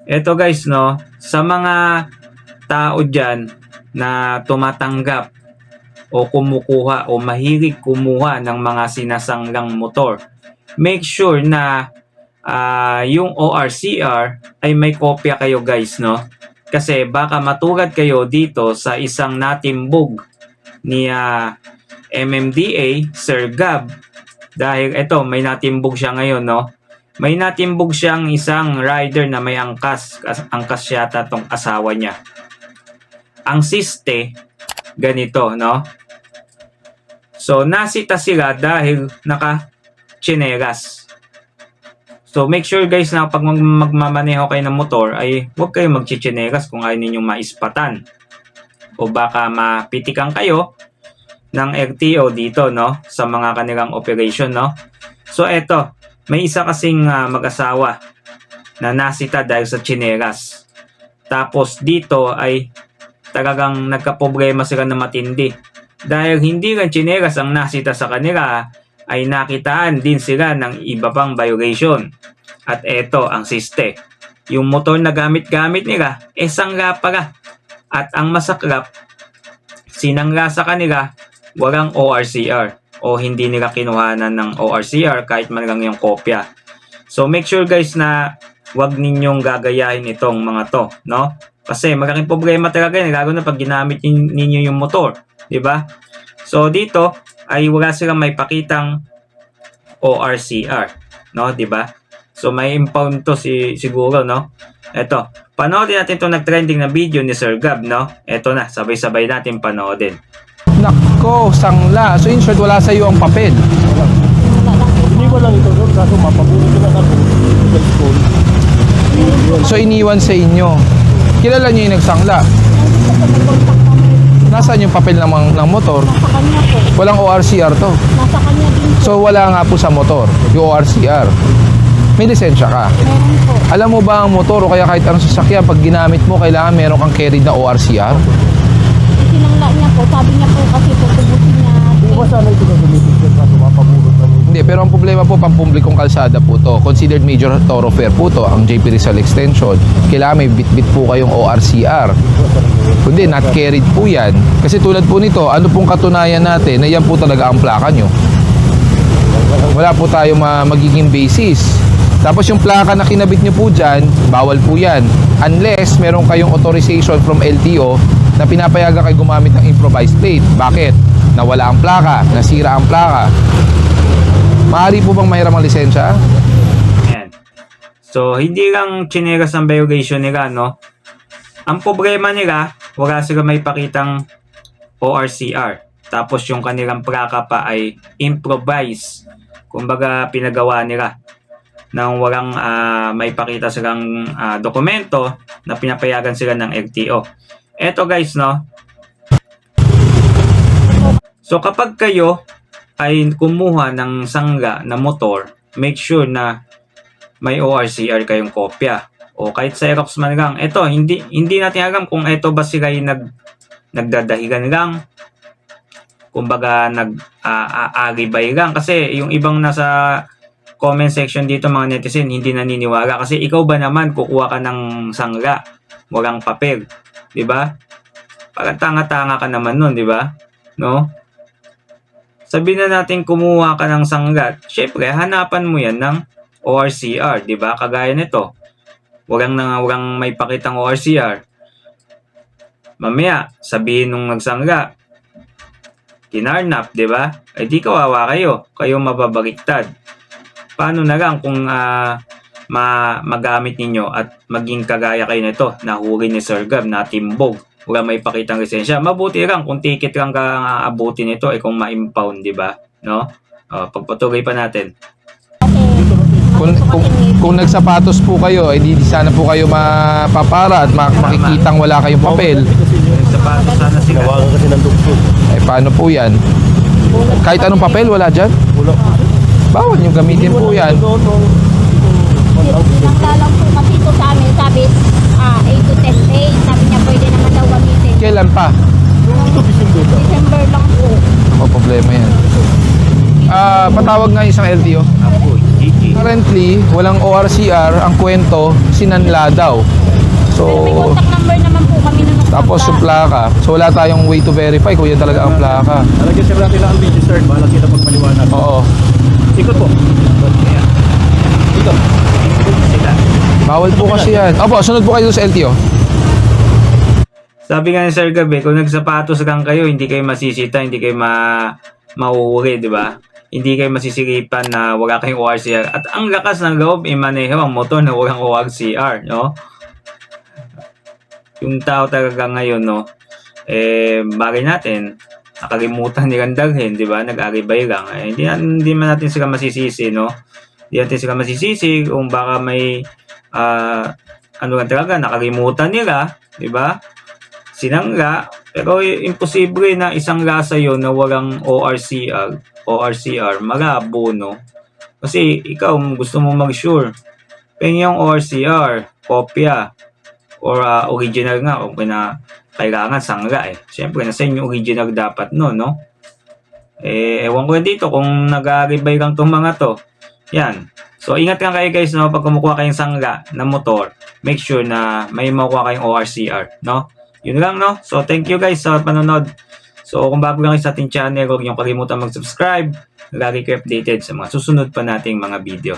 Eto guys, no, sa mga tao dyan na tumatanggap o kumukuha o mahilig kumuha ng mga sinasanglang motor, make sure na yung ORCR ay may kopya kayo guys, no? Kasi baka matugad kayo dito sa isang natimbog ni MMDA, Sir Gab. Dahil ito, may natimbog siya ngayon, no? May natimbog siyang isang rider na may angkas. Angkas yata tong asawa niya. Ang siste, ganito, no? So, nasita sila dahil naka-chineras. So, make sure guys na pag magmamaneho kayo ng motor ay huwag kayo magchichineras kung ayaw ninyong maispatan. O baka mapitikan kayo ng LTO dito, no? Sa mga kanilang operation, no? So, eto. May isa kasing mag-asawa na nasita dahil sa chineras. Tapos dito ay talagang nagka-problema sila na matindi. Dahil hindi lang chineras ang nasita sa kanila, ay nakitaan din sila ng iba pang violation. At eto ang siste. Yung motor na gamit-gamit nila, sangla pala. At ang masaklap, sinangla sa kanila, walang ORCR. O hindi nila kinuhanan ng ORCR kahit man lang yung kopya. So make sure guys na wag ninyong gagayahin itong mga to, no? Kasi malaking problema talaga yan, lalo na pag ginamit ninyo yung motor, di ba? So dito ay wala silang may pakitang ORCR, no, di ba? So may impound to siguro, no? Eto, panoodin natin itong nag-trending na video ni Sir Gab, no? Eto na, sabay-sabay natin panoodin. Nako, sangla. So in short, wala sa iyo ang papel. Iniwan lang ito doon, kaso mapabulong ko lang ako sa school. So iniwan sa inyo. Kilala niyo yung nagsangla? Nasaan yung papel ng motor? Nasa kanya po. Walang ORCR to. Nasa kanya din po. So wala nga po sa motor, yung ORCR. May lisensya ka. Meron po. Alam mo ba ang motor o kaya kahit anong sasakyan, pag ginamit mo, kailangan meron kang carried na ORCR? Sinangla niya po. Sabi niya po kasi tutubusin niya. Iba sana ito na gumitin siya, kaso mapabulong lang ito. Hindi, pero ang problema po, pampublikong kalsada po to. Considered major thoroughfare po to, ang JP Rizal Extension. Kailangan may bit-bit po kayong ORCR. Kundi, not carried po yan. Kasi tulad po nito, ano pong katunayan natin na yan po talaga ang plaka nyo? Wala po tayo magiging basis. Tapos yung plaka na kinabit nyo po dyan, bawal po yan. Unless meron kayong authorization from LTO na pinapayagan kayo gumamit ng improvised plate. Bakit? Nawala ang plaka, nasira ang plaka. Maaari po bang mahiram ang lisensya? Ayan. So, hindi lang chineras ang violation nila, no? Ang problema nila, wala sila may pakitang ORCR. Tapos yung kanilang plaka pa ay improvise. Kumbaga, pinagawa nila nang walang may pakita silang dokumento na pinapayagan sila ng LTO. Eto guys, no? So, kapag kayo ay kumuha ng sangga na motor, make sure na may ORCR kayong kopya. O kahit Xerox man lang. Ito, hindi natin alam kung ito ba sila yung nagdadahigan lang. Kumbaga, nag-alibay lang. Kasi yung ibang nasa comment section dito mga netizen, hindi naniniwala. Kasi ikaw ba naman kukuha ka ng sangga? Walang papel. Diba? Parang tanga-tanga ka naman nun, diba? No? Sabihin na natin kumuha ka ng sangga. Syempre, hanapan mo yan ng ORCR, di ba? Kagaya nito. Walang may pakitang ORCR. Mamaya, sabihin nung nagsangga, kinarnap, di ba? Ay di kawawa kayo. Kayo mababaliktad. Paano na lang kung magamit ninyo at maging kagaya kayo nito, nahuli ni Sir Gab, natimbog. Wala may pakitang lisensya. Mabuti lang kung ticket lang ka abutin nito kung ma-impound, di ba? No? Pagpatuloy pa natin. Kung nagsapatos po kayo, di sana po kayo mapapara at makikitang wala kayong papel. Sapatos sana sila. Nawagan kasi ng doktor. Eh, paano po yan? Kahit anong papel, wala dyan? Wala. Bawal yung gamitin po yan. Sinangla lang po kasi ito sa amin. Sabi, 8 to 10 days. Sabi niya pwede naman daw gamitin. Kailan pa? Ito December lang. December lang po. O, problema yan. Patawag nga isang LTO. Apo, GG. Currently, walang ORCR. Ang kwento, sinanla daw. So, Pero may contact number naman po kami na nagtangka. tapos yung plaka. So, wala tayong way to verify kung yan talaga ang plaka. Talagyan sir natin lang ang video sir. Bahala sila magpaliwanag. Oo. Ikot po. Ayan. Ikot. Sila. Bawal po kasi yan. Opo, sunod po kayo sa LTO. Sabi nga ni Sir Gabi, kung nagsapatos lang kayo, hindi kayo masisita, hindi kayo mauuli, di ba? Hindi kayo masisiripan na wala kayong ORCR. At ang lakas ng loob, imaneho ang motor na walang ORCR, no? Yung tao talaga ngayon, no? Bagay natin, nakalimutan nilang dalhin, di ba? Nag-aribay lang. Hindi man natin sila masisisi, no? Hindi natin sila masisisi kung baka may, ano lang talaga, nakalimutan nila, di ba? Sinangla, pero imposible na isang lasa yon na walang ORCR, malabo, no? Kasi ikaw, gusto mo mag-sure. Pero yung ORCR, kopya, or original nga, o kailangan sangla eh. Siyempre, nasa inyo original dapat no? Ewan ko dito kung nag-aribay lang itong mga to. Yan. So, ingat lang kayo guys, no? Pag kumukuha kayong sangla na motor, make sure na may makuha kayong ORCR, no? Yun lang, no? So, thank you guys sa panonood. So, kung bago lang kayo sa ating channel, huwag niyong kalimutan mag-subscribe. Lagi kayo updated sa mga susunod pa nating mga video.